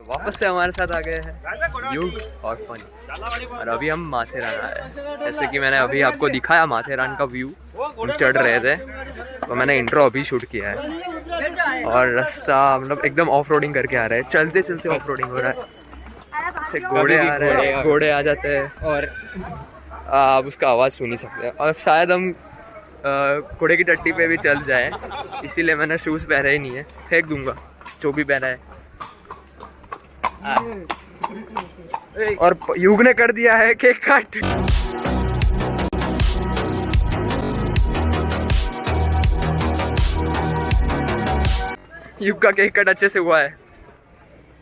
वापस से हमारे साथ आ गए हैं युग और फनी, और अभी हम माथेरान आए हैं। जैसे कि मैंने अभी आपको दिखाया माथेरान का व्यू, हम चढ़ रहे थे तो मैंने इंट्रो अभी शूट किया है। और रास्ता मतलब एकदम ऑफ रोडिंग करके आ रहे हैं, चलते चलते ऑफ रोडिंग हो रहा है। जैसे घोड़े आ रहे हैं, घोड़े आ जाते हैं और आप उसका आवाज़ सुन ही सकते हैं। और शायद हम घोड़े की टट्टी पे भी चल जाए, इसीलिए मैंने शूज़ पहने ही नहीं है, फेंक दूंगा जो भी पहना है। और युग ने कर दिया है केक कट। युग का केक कट अच्छे से हुआ है।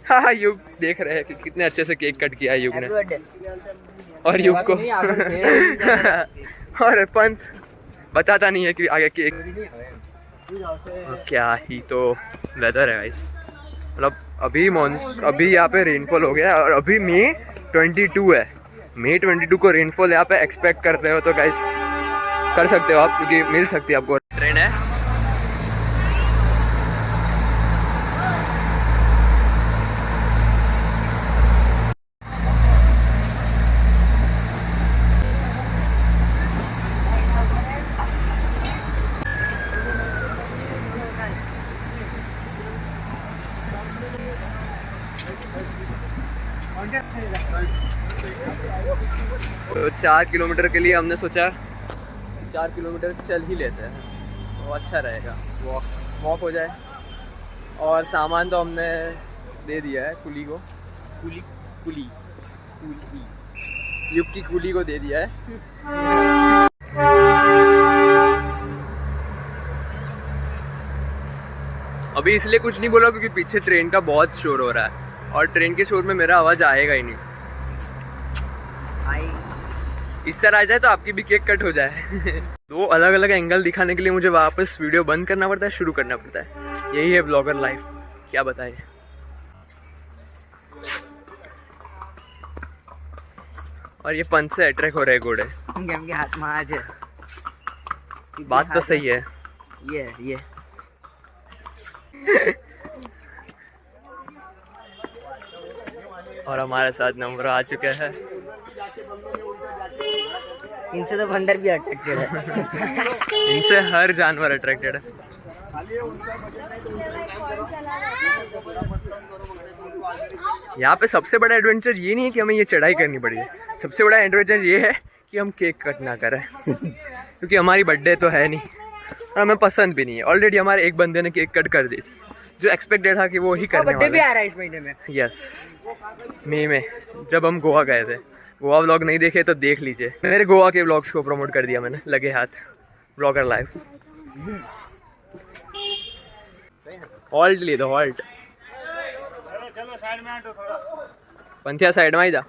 हाँ, युग देख रहे हैं कि कितने अच्छे से केक कट किया है युग ने। और युग को और पंच बताता नहीं है कि आगे केक। क्या ही तो वेदर है गाइस, मतलब अभी यहाँ पे रेनफॉल हो गया और अभी मई 22 है। मई 22 को रेनफॉल यहाँ पे एक्सपेक्ट कर रहे हो तो गाइस कर सकते हो आप, क्योंकि मिल सकती है आपको। ट्रेन है तो 4 किलोमीटर के लिए हमने सोचा 4 किलोमीटर चल ही लेते हैं, तो अच्छा रहेगा, वॉक हो जाए। और सामान तो हमने दे दिया है कुली को, कुली युग की कुली को दे दिया है। अभी इसलिए कुछ नहीं बोला क्योंकि पीछे ट्रेन का बहुत शोर हो रहा है और ट्रेन के शोर में मेरा आवाज़ आएगा ही नहीं। इस तरह आ जाए तो आपकी भी केक कट हो जाए। दो अलग अलग एंगल दिखाने के लिए मुझे वापस वीडियो बंद करना पड़ता है, शुरू करना पड़ता है। यही है ब्लॉगर लाइफ, क्या बताएं। और ये पंच से अट्रैक्ट हो रहे घोड़े, के हाथ में आज है। बात तो सही है। ये और हमारे साथ नंबर आ चुके हैं। इनसे तो बंदर भी अट्रैक्टेड है। इनसे हर जानवर अट्रैक्टेड है। यहाँ पे सबसे बड़ा एडवेंचर ये नहीं है कि हमें ये चढ़ाई करनी पड़ी है, सबसे बड़ा एडवेंचर ये है कि हम केक कट ना करें। क्योंकि हमारी बर्थडे तो है नहीं और हमें पसंद भी नहीं है। ऑलरेडी हमारे एक बंदे ने केक कट कर दी थी, जो एक्सपेक्टेड था कि वो ही करने वाला है। भी आ रहा है इस महीने में। यस, मई में जब हम गोवा गए थे। गोवा व्लॉग नहीं देखे तो देख लीजिए, मेरे गोवा के व्लॉग्स को प्रमोट कर दिया मैंने, लगे हाथ ब्लॉगर लाइफ। हॉल्ट ले दो, हॉल्ट। चलो साइड में हटो थोड़ा, पंथिया साइड में ही जा।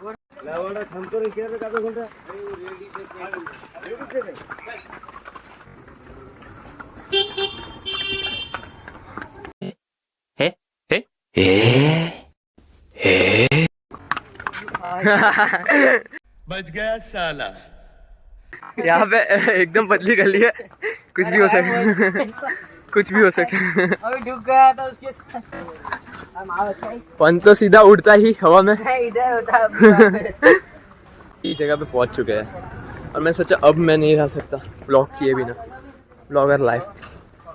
बच गया साला। यहाँ पे एकदम पतली गली है, कुछ भी हो सके। कुछ भी हो सके। अभी डूब गया था उसके पंच तो सीधा उड़ता ही हवा में। इधर होता। इस जगह पे पहुंच चुके हैं और मैं सोचा अब मैं नहीं रह सकता ब्लॉग किए बिना, ब्लॉगर लाइफ,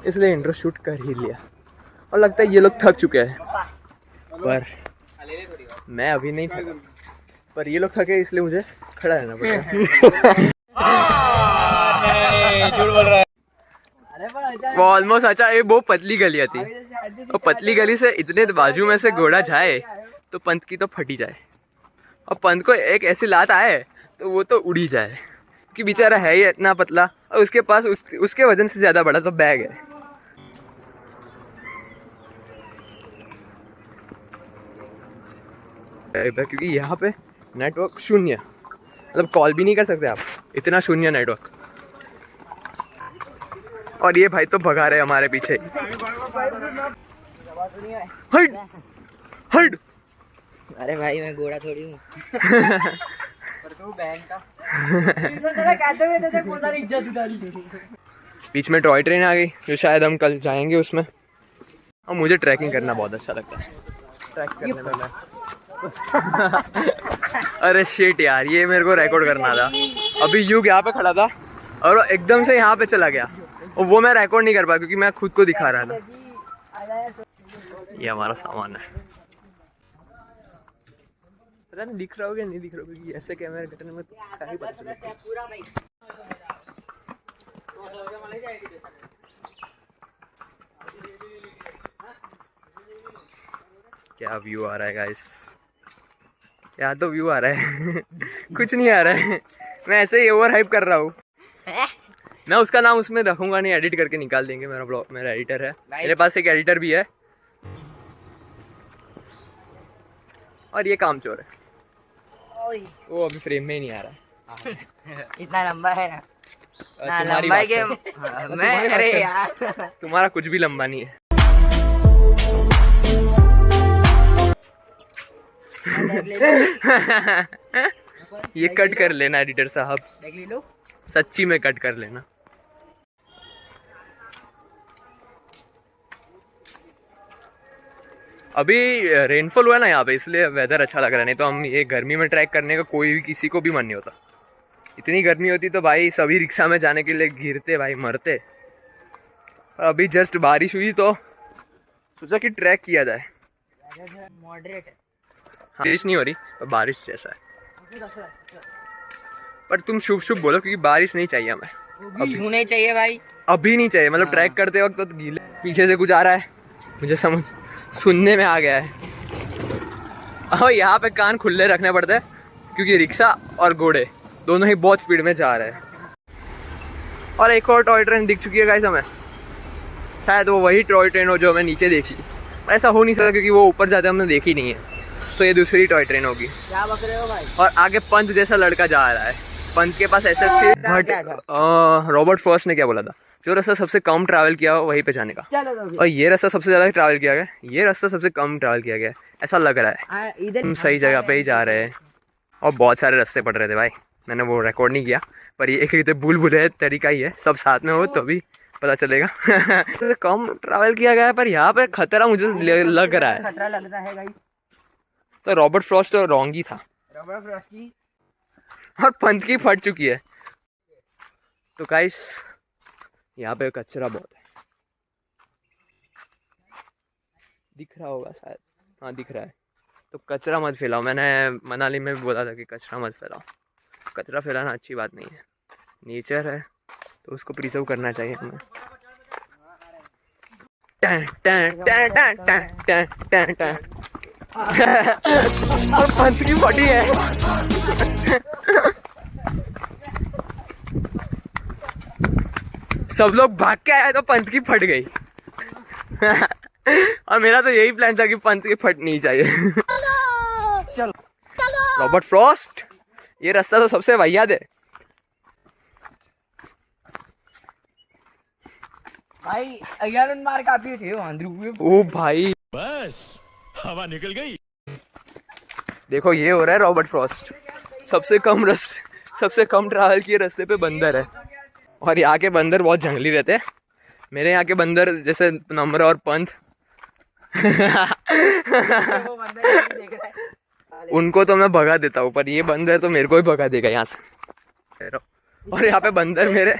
इसलिए इंट्रो शूट कर ही लिया। और लगता है ये लोग थक चुके हैं, पर मैं अभी नहीं थका, पर ये लोग थके इसलिए मुझे खड़ा रहना पड़ेगा। वो ऑलमोस्ट अच्छा, ये बहुत पतली गलियाँ थी और पतली गली से इतने बाजू में से घोड़ा जाए तो पंत की तो फटी जाए, और पंत को एक ऐसी लात आए तो वो तो उड़ी जाए, कि बेचारा है ही इतना पतला और उसके पास उसके वजन से ज़्यादा बड़ा तो बैग है। क्योंकि यहाँ पे नेटवर्क शून्य, मतलब कॉल भी नहीं कर सकते आप, इतना शून्य नेटवर्क। और ये भाई तो भगा रहे हमारे पीछे। हट हट। अरे भाई मैं घोड़ा थोड़ी हूँ। बीच में टॉय ट्रेन आ गई जो शायद हम कल जाएंगे उसमें। और मुझे ट्रैकिंग करना बहुत अच्छा लगता है, ट्रैक करने में मैं अरे शिट यार, ये मेरे को रिकॉर्ड करना था। अभी युग यहाँ पे खड़ा था और वो एकदम से यहाँ पे चला गया और वो मैं रिकॉर्ड नहीं कर पाया क्योंकि मैं खुद को दिखा रहा था। ये हमारा सामान है, पता नहीं दिख रहा होगा नहीं दिख रहा होगा क्योंकि ऐसे कैमरा करने में क्या ही पता चलेगा। क्या व्यू आ रहा है गाइस, क्या तो व्यू आ रहा है कुछ नहीं आ रहा है, मैं ऐसे ही ओवर हाइप कर रहा हूँ। मैं उसका नाम उसमें रखूंगा नहीं, एडिट करके निकाल देंगे। मेरा ब्लॉग, मेरा एडिटर है, मेरे पास एक एडिटर भी है और ये कामचोर है, वो अभी फ्रेम में ही नहीं आ रहा है। इतना लंबा है ना, तुम्हारी लंबा बात के है। मैं अरे यार तुम्हारा कुछ भी लंबा नहीं है। ये कट कर लेना एडिटर साहब, देख ली लो। सच्ची में कट कर लेना। अभी रेनफॉल हुआ ना यहाँ पे, इसलिए वेदर अच्छा लग रहा है, नहीं तो हम ये गर्मी में ट्रैक करने का कोई भी किसी को भी मन नहीं होता। इतनी गर्मी होती तो भाई सभी रिक्शा में जाने के लिए गिरते भाई, मरते। और अभी जस्ट बारिश हुई तो सोचा कि ट्रैक किया जाए। मॉडरेट है। बारिश नहीं हो रही पर बारिश जैसा है, पर तुम शुभ शुभ बोलो क्योंकि बारिश नहीं चाहिए हमें अभी होने चाहिए भाई, अभी नहीं चाहिए। मतलब ट्रैक करते वक्त तो गीले। पीछे से कुछ आ रहा है, मुझे समझ सुनने में आ गया है। और यहाँ पे कान खुले रखने पड़ते हैं क्योंकि रिक्शा और घोड़े दोनों ही बहुत स्पीड में जा रहे हैं। और एक और टॉय ट्रेन दिख चुकी है गाइस हमें, शायद वो वही टॉय ट्रेन हो जो हमें नीचे देखी। ऐसा हो नहीं सकता क्योंकि वो ऊपर जाते हमने देखी नहीं है, तो ये दूसरी टॉय ट्रेन होगी। क्या बक रहे हो भाई? और आगे पंत जैसा लड़का जा रहा है, पंत के पास SSC बट रॉबर्ट फ्रॉस्ट ने क्या बोला था, जो रास्ता सबसे कम ट्रैवल किया हो वहीं पे जाने का। चलो तो और ये रास्ता सबसे ज़्यादा ट्रैवल किया गया, ये रास्ता सबसे कम ट्रैवल किया गया, ऐसा लग रहा है। इधर हम सही जगह पे ही जा रहे हैं। और बहुत सारे रास्ते पड़ रहे थे भाई, मैंने वो रिकॉर्ड नहीं किया, पर ये एक तो भूल तरीका ही है, सब साथ में हो तो भी पता चलेगा। कम ट्रैवल किया गया है, पर यहाँ पे खतरा मुझे लग रहा है। खतरा लगता है भाई। तो रॉबर्ट फ्रॉस्ट तो रॉन्ग ही था, रॉबर्ट फ्रॉस्ट की और पंत की फट चुकी है। तो गाइस यहाँ पे कचरा बहुत है, दिख रहा होगा शायद, हाँ दिख रहा है। तो कचरा मत फैलाओ, मैंने मनाली में भी बोला था कि कचरा मत फैलाओ। कचरा फैलाना अच्छी बात नहीं है, नेचर है तो उसको प्रिजर्व करना चाहिए हमें। Time time time time time time time time. और पंत की फटी है। सब लोग भाग के आए तो पंत की फट गई। और मेरा तो यही प्लान था कि पंत की फटनी चाहिए। चलो रॉबर्ट फ्रॉस्ट, ये रास्ता तो सबसे वाहियात है भाई। अयान मार काफी थे आंध्र में। ओ भाई बस हवा निकल गई। देखो ये हो रहा है रॉबर्ट फ्रॉस्ट, सबसे कम ट्रैवल किए रास्ते पे बंदर है। और यहाँ के बंदर बहुत जंगली रहते हैं। मेरे यहाँ के बंदर जैसे नम्र और पंत उनको तो मैं भगा देता हूँ, पर ये बंदर तो मेरे को ही भगा देगा यहाँ से। और यहाँ पे बंदर मेरे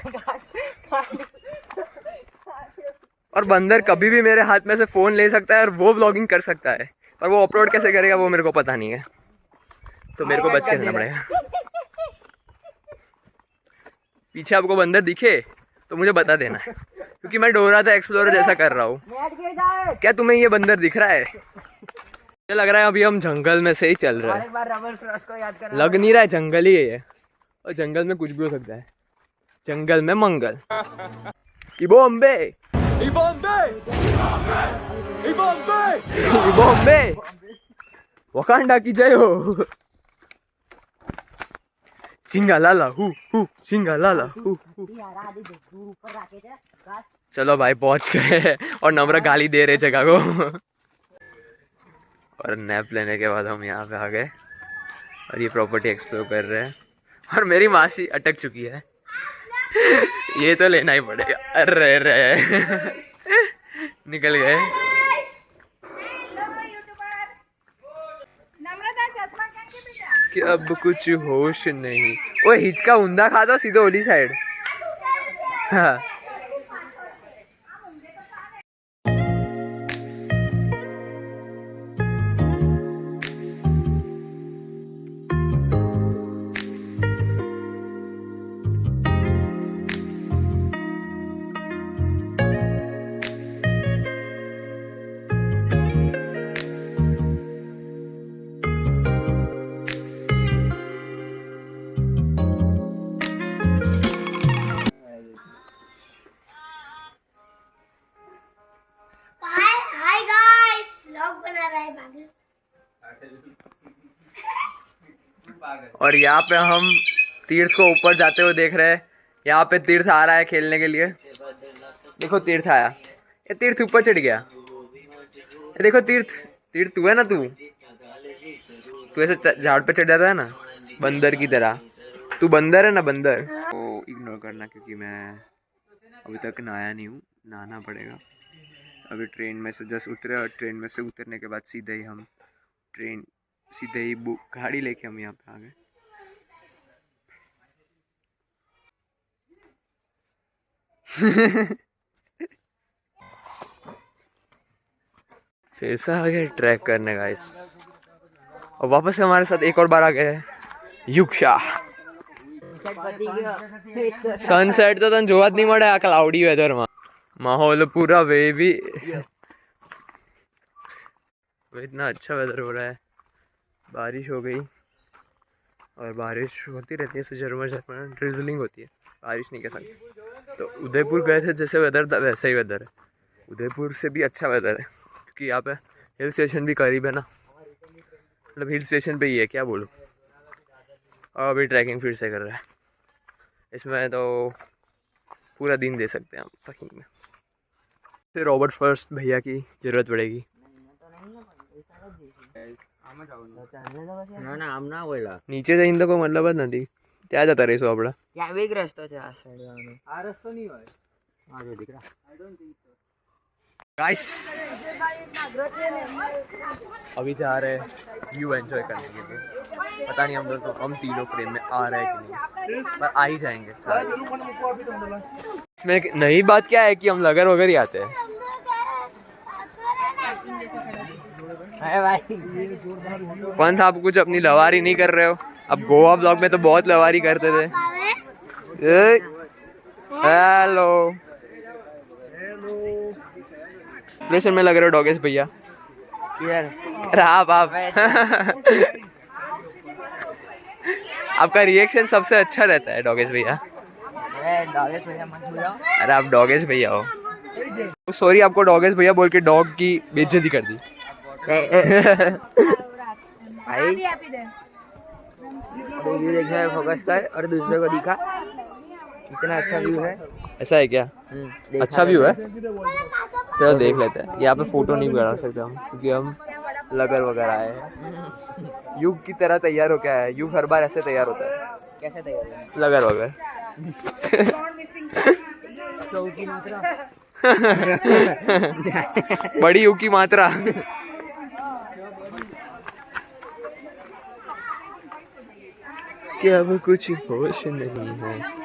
और बंदर कभी भी मेरे हाथ में से फ़ोन ले सकता है और वो ब्लॉगिंग कर सकता है, पर वो अपलोड कैसे करेगा वो मेरे को पता नहीं है, तो मेरे को बच के रहना पड़ेगा। पीछे आपको बंदर दिखे तो मुझे बता देना है, क्योंकि मैं डोरा था एक्सप्लोरर जैसा कर रहा हूँ। क्या तुम्हें ये बंदर दिख रहा है? मुझे लग रहा है अभी हम जंगल में से ही चल रहे हैं, लग नहीं रहा है जंगल ही है ये। और जंगल में कुछ भी हो सकता है, जंगल में मंगल। इबोम्बे वकांडा की जय हो। चिंगालाला हु चिंगालाला हु। चलो भाई पहुंच गए और नम्र गाली दे रहे जगह को। और नैप लेने के बाद हम यहाँ पे आ गए और ये प्रॉपर्टी एक्सप्लोर कर रहे हैं। और मेरी मासी अटक चुकी है। ये तो लेना ही पड़ेगा। अरे रे निकल गए। कि अब कुछ होश नहीं। वो हिचका ऊंधा खा दो सीधे ओली साइड। हाँ। हाय गाइस, व्लॉग बना रहा है पागल। और यहाँ पे हम तीर्थ को ऊपर जाते हुए देख रहे हैं। यहाँ पे तीर्थ आ रहा है खेलने के लिए। देखो तीर्थ आया। ये तीर्थ ऊपर चढ़ गया। ये देखो तीर्थ, तीर्थ तू है ना, तू ऐसे झाड़ पे चढ़ जाता है ना बंदर की तरह। तू बंदर है ना, बंदर। तो इग्नोर करना क्योंकि मैं अभी तक नहाया नहीं हूँ, नहाना पड़ेगा। अभी ट्रेन में से जस्ट उतरे और ट्रेन में से उतरने के बाद सीधे ही हम सीधे ही गाड़ी लेके हम यहाँ पे आ गए। फिर से आ गए ट्रैक करने का और वापस से हमारे साथ एक और बार आ गए युक्षा। सनसेट तो तन जोवा ज नहीं मळे आ क्लाउडी वेदर में। माहौल पूरा वेवी। इतना अच्छा वेदर हो रहा है। बारिश हो गई और बारिश होती रहती है, झरमर झरमर ड्रिजलिंग होती है, बारिश नहीं कह सकते। तो उदयपुर गए थे, जैसे वेदर था वैसा ही वेदर है। उदयपुर से भी अच्छा वेदर है क्योंकि यहाँ पे हिल स्टेशन भी करीब है ना, मतलब हिल स्टेशन पे ही है, क्या बोलूँ। और अभी ट्रैकिंग फिर से कर रहा है। इसमें तो पूरा दिन दे सकते हैं हम ट्रैकिंग में। फिर रॉबर्ट फर्स्ट भैया की ज़रूरत पड़ेगी। नीचे જઈને તો કોઈ મતલબ જ નથી, ત્યાં જતા રહીશું આપણે। ત્યાં એક રસ્તો છે આ સાઈડ જવાનો। આ રસ્તો નહીં હોય। હા જો દીકરા। गाइस अभी जा रहे हैं व्यू एंजॉय करने के लिए। पता नहीं हम तीनों फ्रेम में आ रहे हैं कि नहीं, पर आ ही जाएंगे। इसमें नई बात क्या है कि हम लगर वगर ही आते हैं। पंथ आप कुछ अपनी लवारी नहीं कर रहे हो। अब गोवा ब्लॉग में तो बहुत लवारी करते थे। हेलो एक्सप्रेशन में लग रहे हो डॉगेश भैया। आप आपका रिएक्शन सबसे अच्छा रहता है डॉगेश भैया। अरे आप डॉगेश भैया हो। सॉरी, आपको डॉगेश भैया बोल के डॉग की बेइज्जती कर दी। भाई व्यू देखने में फोकस कर और दूसरे को दिखा। इतना अच्छा व्यू है। ऐसा है क्या? अच्छा व्यू है। चलो देख लेते हैं। यहाँ पे फोटो नहीं बना सकते हम क्योंकि हम लगर वगैरह आए हैं। युग की तरह तैयार हो क्या है। युग हर बार ऐसे तैयार होता है। कैसे तैयार है? लगर वगर। बड़ी युग की मात्रा। क्या अब कुछ होश नहीं है।